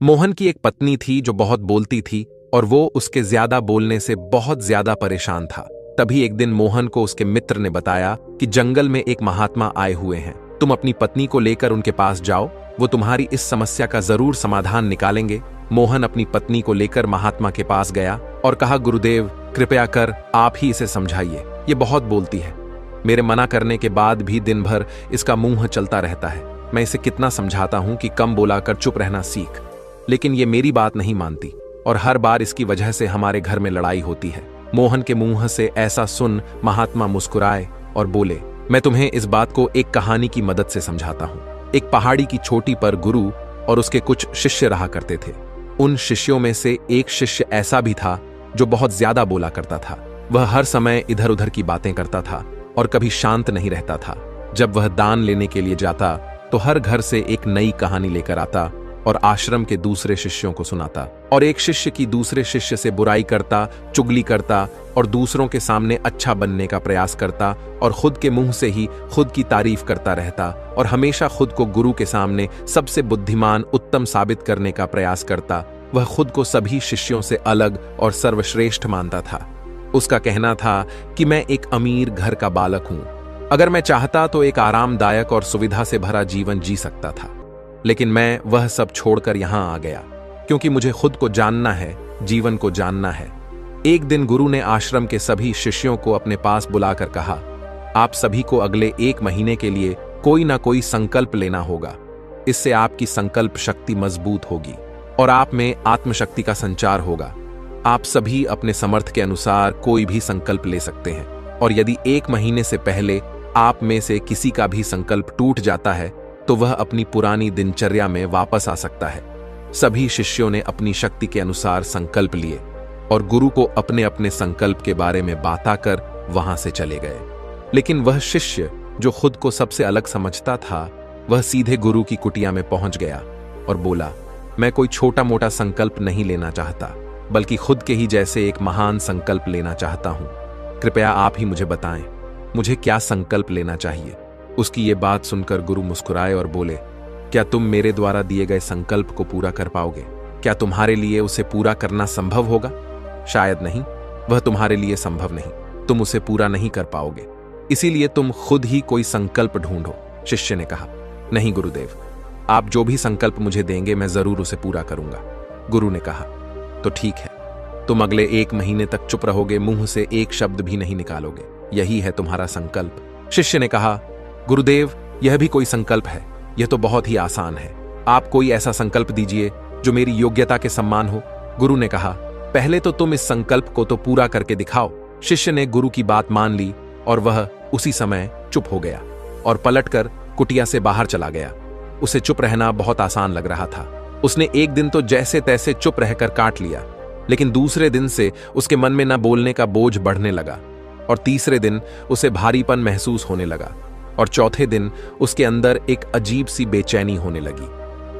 मोहन की एक पत्नी थी जो बहुत बोलती थी और वो उसके ज्यादा बोलने से बहुत ज्यादा परेशान था। तभी एक दिन मोहन को उसके मित्र ने बताया कि जंगल में एक महात्मा आए हुए हैं, तुम अपनी पत्नी को लेकर उनके पास जाओ, वो तुम्हारी इस समस्या का जरूर समाधान निकालेंगे। मोहन अपनी पत्नी को लेकर महात्मा के पास गया और कहा, गुरुदेव कृपया कर आप ही इसे समझाइए, ये बहुत बोलती है। मेरे मना करने के बाद भी दिन भर इसका मुंह चलता रहता है। मैं इसे कितना समझाता हूं कि कम बोला कर चुप रहना सीख, लेकिन ये मेरी बात नहीं मानती और हर बार इसकी वजह से हमारे घर में लड़ाई होती है। मोहन के मुंह से ऐसा सुन महात्मा मुस्कुराए और बोले, मैं तुम्हें इस बात को एक कहानी की मदद से समझाता हूं। एक पहाड़ी की चोटी पर गुरु और उसके कुछ शिष्य रहा करते थे। उन शिष्यों में से एक शिष्य ऐसा भी था जो बहुत ज्यादा बोला करता था। वह हर समय इधर उधर की बातें करता था और कभी शांत नहीं रहता था। जब वह दान लेने के लिए जाता तो हर घर से एक नई कहानी लेकर आता और आश्रम के दूसरे शिष्यों को सुनाता, और एक शिष्य की दूसरे शिष्य से बुराई करता, चुगली करता और दूसरों के सामने अच्छा बनने का प्रयास करता और खुद के मुंह से ही खुद की तारीफ करता रहता और हमेशा खुद को गुरु के सामने सबसे बुद्धिमान उत्तम साबित करने का प्रयास करता। वह खुद को सभी शिष्यों से अलग और सर्वश्रेष्ठ मानता था। उसका कहना था कि मैं एक अमीर घर का बालक हूं, अगर मैं चाहता तो एक आरामदायक और सुविधा से भरा जीवन जी सकता था, लेकिन मैं वह सब छोड़कर यहां आ गया क्योंकि मुझे खुद को जानना है, जीवन को जानना है। एक दिन गुरु ने आश्रम के सभी शिष्यों को अपने पास बुलाकर कहा, आप सभी को अगले 1 महीने के लिए कोई ना कोई संकल्प लेना होगा। इससे आपकी संकल्प शक्ति मजबूत होगी और आप में आत्मशक्ति का संचार होगा। आप सभी अपने समर्थ के अनुसार कोई भी संकल्प ले सकते हैं, और यदि 1 महीने से पहले आप में से किसी का भी संकल्प टूट जाता है तो वह अपनी पुरानी दिनचर्या में वापस आ सकता है। सभी शिष्यों ने अपनी शक्ति के अनुसार संकल्प लिए और गुरु को अपने अपने संकल्प के बारे में बताकर वहां से चले गए। लेकिन वह शिष्य जो खुद को सबसे अलग समझता था, वह सीधे गुरु की कुटिया में पहुंच गया और बोला, मैं कोई छोटा मोटा संकल्प नहीं लेना चाहता, बल्कि खुद के ही जैसे एक महान संकल्प लेना चाहता हूं। कृपया आप ही मुझे बताएं, मुझे क्या संकल्प लेना चाहिए। उसकी ये बात सुनकर गुरु मुस्कुराए और बोले, क्या तुम मेरे द्वारा दिए गए संकल्प को पूरा कर पाओगे? क्या तुम्हारे लिए उसे पूरा करना संभव होगा? शायद नहीं, वह तुम्हारे लिए संभव नहीं, तुम उसे पूरा नहीं कर पाओगे, इसीलिए तुम खुद ही कोई संकल्प ढूंढो। शिष्य ने कहा, नहीं गुरुदेव, आप जो भी संकल्प मुझे देंगे मैं जरूर उसे पूरा करूंगा। गुरु ने कहा, तो ठीक है, तुम अगले 1 महीने तक चुप रहोगे, मुंह से एक शब्द भी नहीं निकालोगे, यही है तुम्हारा संकल्प। शिष्य ने कहा, गुरुदेव यह भी कोई संकल्प है? यह तो बहुत ही आसान है, आप कोई ऐसा संकल्प दीजिए जो मेरी योग्यता के सम्मान हो। गुरु ने कहा, पहले तो तुम इस संकल्प को तो पूरा करके दिखाओ। शिष्य ने गुरु की बात मान ली और वह उसी समय चुप हो गया और पलटकर कुटिया से बाहर चला गया। उसे चुप रहना बहुत आसान लग रहा था। उसने एक दिन तो जैसे तैसे चुप रहकर काट लिया, लेकिन दूसरे दिन से उसके मन में न बोलने का बोझ बढ़ने लगा और तीसरे दिन उसे भारीपन महसूस होने लगा और चौथे दिन उसके अंदर एक अजीब सी बेचैनी होने लगी,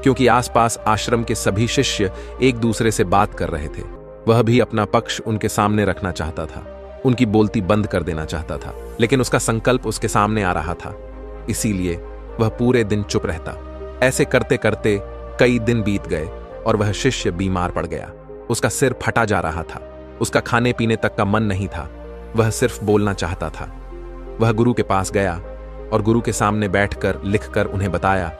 क्योंकि आसपास आश्रम के सभी शिष्य एक दूसरे से बात कर रहे थे। वह भी अपना पक्ष उनके सामने रखना चाहता था, उनकी बोलती बंद कर देना चाहता था, लेकिन उसका संकल्प उसके सामने आ रहा था, इसीलिए वह पूरे दिन चुप रहता। ऐसे करते करते कई दिन बीत गए और वह शिष्य बीमार पड़ गया। उसका सिर फटा जा रहा था, उसका खाने पीने तक का मन नहीं था, वह सिर्फ बोलना चाहता था। वह गुरु के पास गया और गुरु के सामने बैठकर लिखकर उन्हें बताया,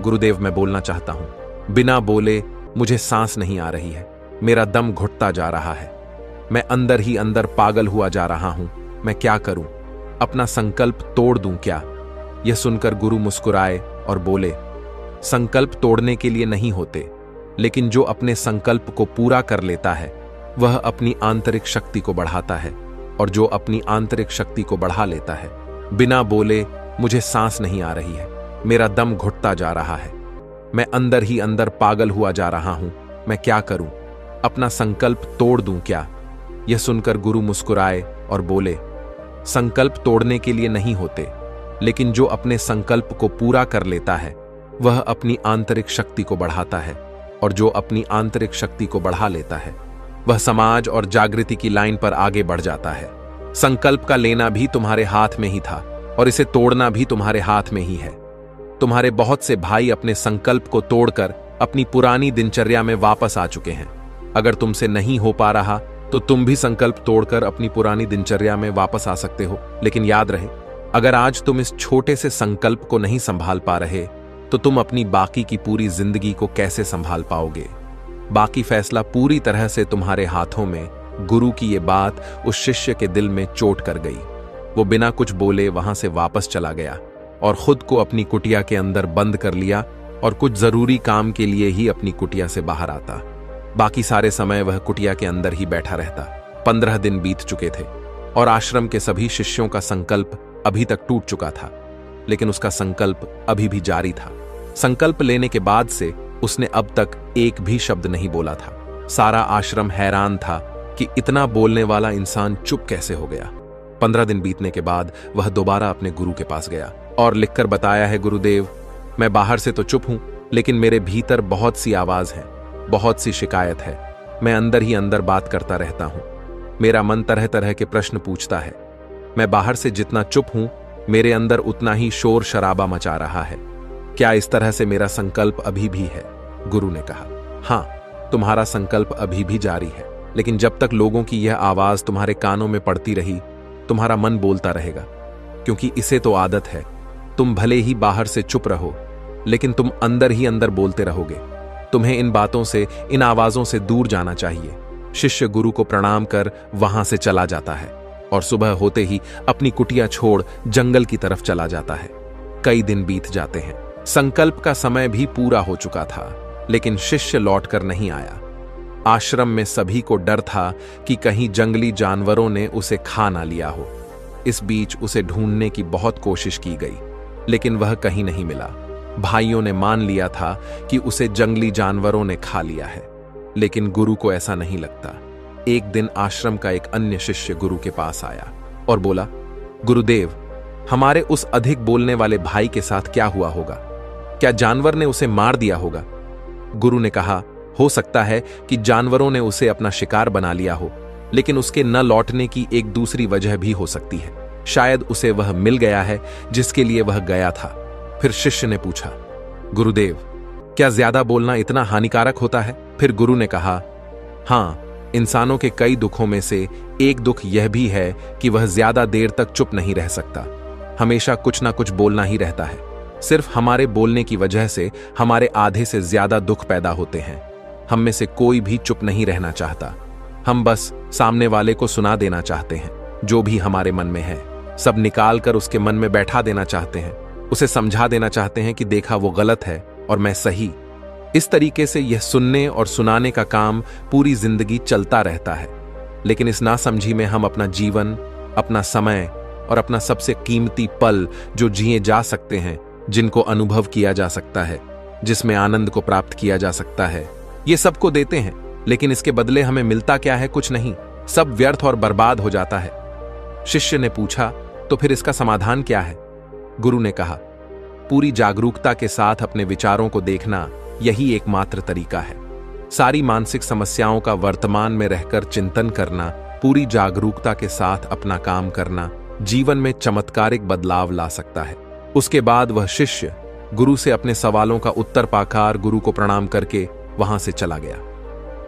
गुरुदेव मैं बोलना चाहता हूं, बिना बोले मुझे सांस नहीं आ रही है, मेरा दम घुटता जा रहा है, मैं अंदर ही अंदर पागल हुआ जा रहा हूं, मैं क्या करूं? अपना संकल्प तोड़ दूं क्या? यह सुनकर गुरु मुस्कुराए और बोले, संकल्प तोड़ने के लिए नहीं होते, लेकिन जो अपने संकल्प को पूरा कर लेता है वह अपनी आंतरिक शक्ति को बढ़ाता है, और जो अपनी आंतरिक शक्ति को बढ़ा लेता है, बिना बोले मुझे सांस नहीं आ रही है, मेरा दम घुटता जा रहा है, मैं अंदर ही अंदर पागल हुआ जा रहा हूं, मैं क्या करूं? अपना संकल्प तोड़ दूं क्या? यह सुनकर गुरु मुस्कुराए और बोले, संकल्प तोड़ने के लिए नहीं होते, लेकिन जो अपने संकल्प को पूरा कर लेता है वह अपनी आंतरिक शक्ति को बढ़ाता है, और जो अपनी आंतरिक शक्ति को बढ़ा लेता है वह समाज और जागृति की लाइन पर आगे बढ़ जाता है। संकल्प का लेना भी तुम्हारे हाथ में ही था और इसे तोड़ना भी तुम्हारे हाथ में ही है। तुम्हारे बहुत से भाई अपने संकल्प को तोड़कर अपनी पुरानी दिनचर्या में वापस आ चुके हैं। अगर तुमसे नहीं हो पा रहा तो तुम भी संकल्प तोड़कर अपनी पुरानी दिनचर्या में वापस आ सकते हो। लेकिन याद रहे, अगर आज तुम इस छोटे से संकल्प को नहीं संभाल पा रहे तो तुम अपनी बाकी की पूरी जिंदगी को कैसे संभाल पाओगे। बाकी फैसला पूरी तरह से तुम्हारे हाथों में। गुरु की ये बात उस शिष्य के दिल में चोट कर गई। वो बिना कुछ बोले वहां से वापस चला गया और खुद को अपनी कुटिया के अंदर बंद कर लिया और कुछ जरूरी काम के लिए ही अपनी कुटिया से बाहर आता। बाकी सारे समय वह कुटिया के अंदर ही बैठा रहता। 15 दिन बीत चुके थे और आश्रम के सभी शिष्यों का संकल्प अभी तक टूट चुका था, लेकिन उसका संकल्प अभी भी जारी था। संकल्प लेने के बाद से उसने अब तक एक भी शब्द नहीं बोला था। सारा आश्रम हैरान था कि इतना बोलने वाला इंसान चुप कैसे हो गया। 15 दिन बीतने के बाद वह दोबारा अपने गुरु के पास गया और लिखकर बताया है, गुरुदेव, मैं बाहर से तो चुप हूं, लेकिन मेरे भीतर बहुत सी आवाज है, बहुत सी शिकायत है। मैं अंदर ही अंदर बात करता रहता हूं। मेरा मन तरह तरह के प्रश्न पूछता है। मैं बाहर से जितना चुप हूं, मेरे अंदर उतना ही शोर शराबा मचा रहा है। क्या इस तरह से मेरा संकल्प अभी भी है? गुरु ने कहा, हां, तुम्हारा संकल्प अभी भी जारी है, लेकिन जब तक लोगों की यह आवाज तुम्हारे कानों में पड़ती रही, तुम्हारा मन बोलता रहेगा, क्योंकि इसे तो आदत है। तुम भले ही बाहर से चुप रहो, लेकिन तुम अंदर ही अंदर बोलते रहोगे। तुम्हें इन बातों से, इन आवाजों से दूर जाना चाहिए। शिष्य गुरु को प्रणाम कर वहां से चला जाता है और सुबह होते ही अपनी कुटिया छोड़ जंगल की तरफ चला जाता है। कई दिन बीत जाते हैं। संकल्प का समय भी पूरा हो चुका था, लेकिन शिष्य लौटकर नहीं आया। आश्रम में सभी को डर था कि कहीं जंगली जानवरों ने उसे खा ना लिया हो। इस बीच उसे ढूंढने की बहुत कोशिश की गई, लेकिन वह कहीं नहीं मिला। भाइयों ने मान लिया था कि उसे जंगली जानवरों ने खा लिया है, लेकिन गुरु को ऐसा नहीं लगता। एक दिन आश्रम का एक अन्य शिष्य गुरु के पास आया और बोला, गुरुदेव, हमारे उस अधिक बोलने वाले भाई के साथ क्या हुआ होगा? क्या जानवर ने उसे मार दिया होगा? गुरु ने कहा, हो सकता है कि जानवरों ने उसे अपना शिकार बना लिया हो, लेकिन उसके न लौटने की एक दूसरी वजह भी हो सकती है। शायद उसे वह मिल गया है जिसके लिए वह गया था। फिर शिष्य ने पूछा, गुरुदेव, क्या ज्यादा बोलना इतना हानिकारक होता है? फिर गुरु ने कहा, हां, इंसानों के कई दुखों में से एक दुख यह भी है कि वह ज्यादा देर तक चुप नहीं रह सकता। हमेशा कुछ ना कुछ बोलना ही रहता है। सिर्फ हमारे बोलने की वजह से हमारे आधे से ज्यादा दुख पैदा होते हैं। हम में से कोई भी चुप नहीं रहना चाहता। हम बस सामने वाले को सुना देना चाहते हैं, जो भी हमारे मन में है। सब निकाल कर उसके मन में बैठा देना चाहते हैं। उसे समझा देना चाहते हैं कि देखा, वो गलत है और मैं सही। इस तरीके से यह सुनने और सुनाने का काम पूरी जिंदगी चलता रहता है। लेकिन इस नासमझी में हम अपना जीवन, अपना समय और अपना सबसे कीमती पल जो जिए जा सकते हैं, जिनको अनुभव किया जा सकता है, जिसमें आनंद को प्राप्त किया जा सकता है, ये सबको देते हैं। लेकिन इसके बदले हमें मिलता क्या है? कुछ नहीं। सब व्यर्थ और बर्बाद हो जाता है। शिष्य ने पूछा, तो फिर इसका समाधान क्या है? गुरु ने कहा, पूरी जागरूकता के साथ अपने विचारों को देखना यही एकमात्र तरीका है। सारी मानसिक समस्याओं का वर्तमान में रहकर चिंतन करना, पूरी जागरूकता के साथ अपना काम करना जीवन में चमत्कारिक बदलाव ला सकता है। उसके बाद वह शिष्य गुरु से अपने सवालों का उत्तर पाकर गुरु को प्रणाम करके वहां से चला गया।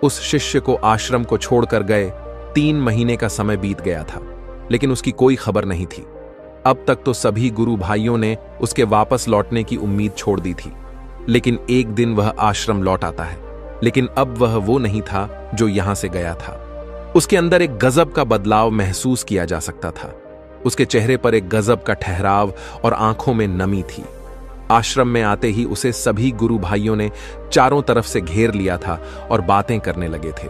उस शिष्य को आश्रम को छोड़कर गए 3 महीने का समय बीत गया था, लेकिन उसकी कोई खबर नहीं थी। अब तक तो सभी गुरु भाइयों ने उसके वापस लौटने की उम्मीद छोड़ दी थी। लेकिन एक दिन वह आश्रम लौट आता है, लेकिन अब वह वो नहीं था जो यहां से गया था। उसके अंदर एक गजब का बदलाव महसूस किया जा सकता था। उसके चेहरे पर एक गजब का ठहराव और आंखों में नमी थी। आश्रम में आते ही उसे सभी गुरु भाइयों ने चारों तरफ से घेर लिया था और बातें करने लगे थे।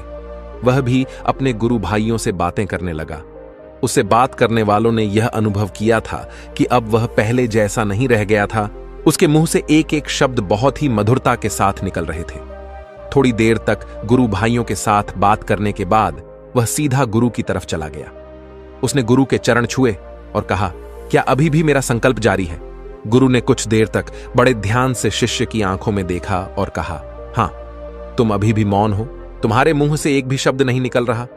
वह भी अपने गुरु भाइयों से बातें करने लगा। उससे बात करने वालों ने यह अनुभव किया था कि अब वह पहले जैसा नहीं रह गया था। उसके मुंह से एक एक शब्द बहुत ही मधुरता के साथ निकल रहे थे। थोड़ी देर तक गुरु भाइयों के साथ बात करने के बाद वह सीधा गुरु की तरफ चला गया। उसने गुरु के चरण छुए और कहा, क्या अभी भी मेरा संकल्प जारी है? गुरु ने कुछ देर तक बड़े ध्यान से शिष्य की आंखों में देखा और कहा, हां, तुम अभी भी मौन हो। तुम्हारे मुंह से एक भी शब्द नहीं निकल रहा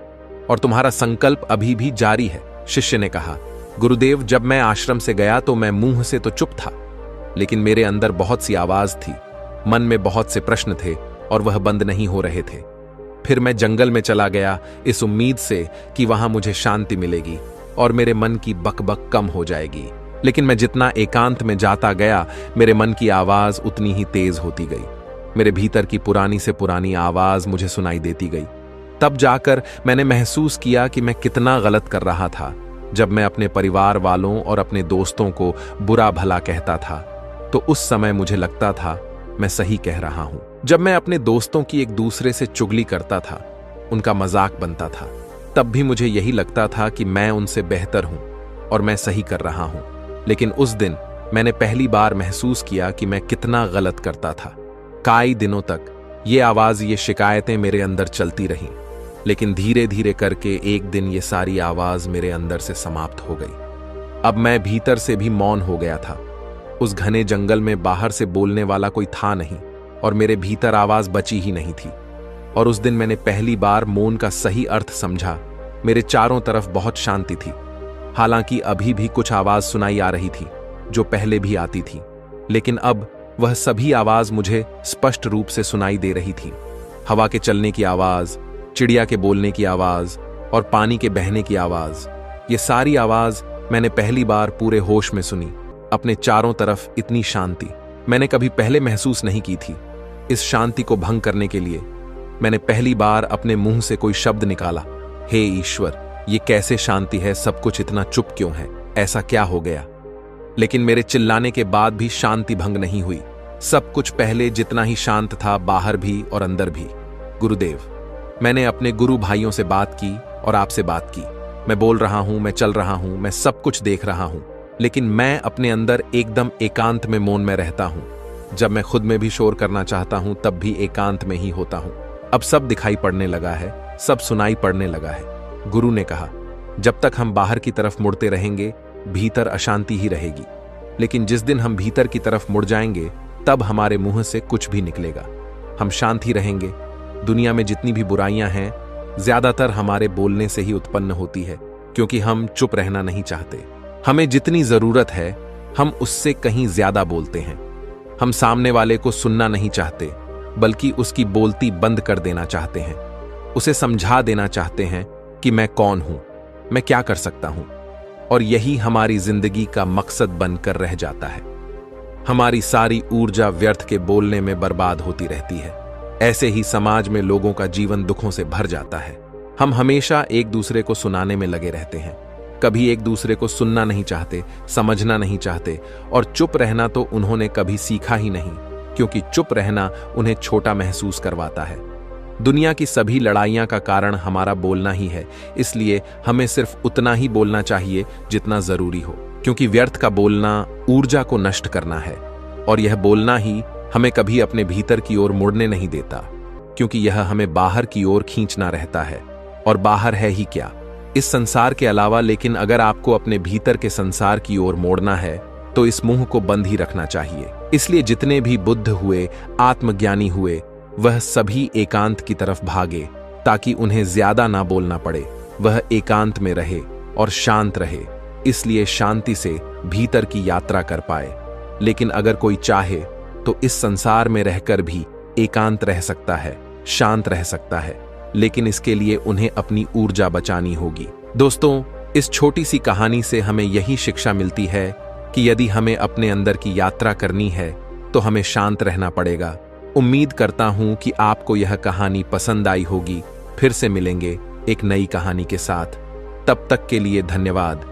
और तुम्हारा संकल्प अभी भी जारी है। शिष्य ने कहा, गुरुदेव, जब मैं आश्रम से गया तो मैं मुंह से तो चुप था, लेकिन मेरे अंदर बहुत सी आवाज थी। मन में बहुत से प्रश्न थे और वह बंद नहीं हो रहे थे। फिर मैं जंगल में चला गया इस उम्मीद से कि वहां मुझे शांति मिलेगी और मेरे मन की बकबक कम हो जाएगी। लेकिन मैं जितना एकांत में जाता गया, मेरे मन की आवाज उतनी ही तेज होती गई। मेरे भीतर की पुरानी से पुरानी आवाज मुझे सुनाई देती गई। तब जाकर मैंने महसूस किया कि मैं कितना गलत कर रहा था। जब मैं अपने परिवार वालों और अपने दोस्तों को बुरा भला कहता था, तो उस समय मुझे लगता था मैं सही कह रहा हूं। जब मैं अपने दोस्तों की एक दूसरे से चुगली करता था, उनका मजाक बनता था, तब भी मुझे यही लगता था कि मैं उनसे बेहतर हूं और मैं सही कर रहा हूं। लेकिन उस दिन मैंने पहली बार महसूस किया कि मैं कितना गलत करता था। कई दिनों तक ये आवाज, ये शिकायतें मेरे अंदर चलती रहीं, लेकिन धीरे धीरे करके एक दिन ये सारी आवाज मेरे अंदर से समाप्त हो गई। अब मैं भीतर से भी मौन हो गया था। उस घने जंगल में बाहर से बोलने वाला कोई था नहीं और मेरे भीतर आवाज बची ही नहीं थी। और उस दिन मैंने पहली बार मौन का सही अर्थ समझा। मेरे चारों तरफ बहुत शांति थी। हालांकि अभी भी कुछ आवाज सुनाई आ रही थी जो पहले भी आती थी, लेकिन अब वह सभी आवाज मुझे स्पष्ट रूप से सुनाई दे रही थी। हवा के चलने की आवाज, चिड़िया के बोलने की आवाज और पानी के बहने की आवाज, ये सारी आवाज मैंने पहली बार पूरे होश में सुनी। अपने चारों तरफ इतनी शांति मैंने कभी पहले महसूस नहीं की थी। इस शांति को भंग करने के लिए मैंने पहली बार अपने मुंह से कोई शब्द निकाला, हे ईश्वर, ये कैसे शांति है, सब कुछ इतना चुप क्यों है, ऐसा क्या हो गया। लेकिन मेरे चिल्लाने के बाद भी शांति भंग नहीं हुई। सब कुछ पहले जितना ही शांत था, बाहर भी और अंदर भी। गुरुदेव, मैंने अपने गुरु भाइयों से बात की और आपसे बात की। मैं बोल रहा हूं, मैं चल रहा हूं, मैं सब कुछ देख रहा हूं, लेकिन मैं अपने अंदर एकदम एकांत में मौन में रहता हूं। जब मैं खुद में भी शोर करना चाहता हूं, तब भी एकांत में ही होता हूं। अब सब दिखाई पड़ने लगा है, सब सुनाई पड़ने लगा है। गुरु ने कहा, जब तक हम बाहर की तरफ मुड़ते रहेंगे, भीतर अशांति ही रहेगी। लेकिन जिस दिन हम भीतर की तरफ मुड़ जाएंगे, तब हमारे मुंह से कुछ भी निकलेगा। हम शांत ही रहेंगे। दुनिया में जितनी भी बुराइयां हैं, ज्यादातर हमारे बोलने से ही उत्पन्न होती है, क्योंकि हम चुप रहना नहीं चाहते। हमें जितनी जरूरत है, हम उससे कहीं ज्यादा बोलते हैं। हम सामने वाले को सुनना नहीं चाहते, बल्कि उसकी बोलती बंद कर देना चाहते हैं। उसे समझा देना चाहते हैं कि मैं कौन हूं, मैं क्या कर सकता हूं। और यही हमारी जिंदगी का मकसद बनकर रह जाता है। हमारी सारी ऊर्जा व्यर्थ के बोलने में बर्बाद होती रहती है। ऐसे ही समाज में लोगों का जीवन दुखों से भर जाता है। हम हमेशा एक दूसरे को सुनाने में लगे रहते हैं, कभी एक दूसरे को सुनना नहीं चाहते, समझना नहीं चाहते। और चुप रहना तो उन्होंने कभी सीखा ही नहीं, क्योंकि चुप रहना उन्हें छोटा महसूस करवाता है। दुनिया की सभी लड़ाइयां का कारण हमारा बोलना ही है, इसलिए हमें सिर्फ उतना ही बोलना चाहिए जितना जरूरी हो, क्योंकि व्यर्थ का बोलना ऊर्जा को नष्ट करना है। और यह बोलना ही हमें कभी अपने भीतर की ओर मुड़ने नहीं देता, क्योंकि यह हमें बाहर की ओर खींचना रहता है। और बाहर है ही क्या, इस संसार के अलावा। लेकिन अगर आपको अपने भीतर के संसार की ओर मोड़ना है, तो इस मुंह को बंद ही रखना चाहिए। इसलिए जितने भी बुद्ध हुए, आत्मज्ञानी हुए, वह सभी एकांत की तरफ भागे, ताकि उन्हें ज्यादा ना बोलना पड़े। वह एकांत में रहे और शांत रहे, इसलिए शांति से भीतर की यात्रा कर पाए। लेकिन अगर कोई चाहे तो इस संसार में रहकर भी एकांत रह सकता है, शांत रह सकता है, लेकिन इसके लिए उन्हें अपनी ऊर्जा बचानी होगी। दोस्तों, इस छोटी सी कहानी से हमें यही शिक्षा मिलती है कि यदि हमें अपने अंदर की यात्रा करनी है, तो हमें शांत रहना पड़ेगा। उम्मीद करता हूं कि आपको यह कहानी पसंद आई होगी। फिर से मिलेंगे एक नई कहानी के साथ। तब तक के लिए धन्यवाद।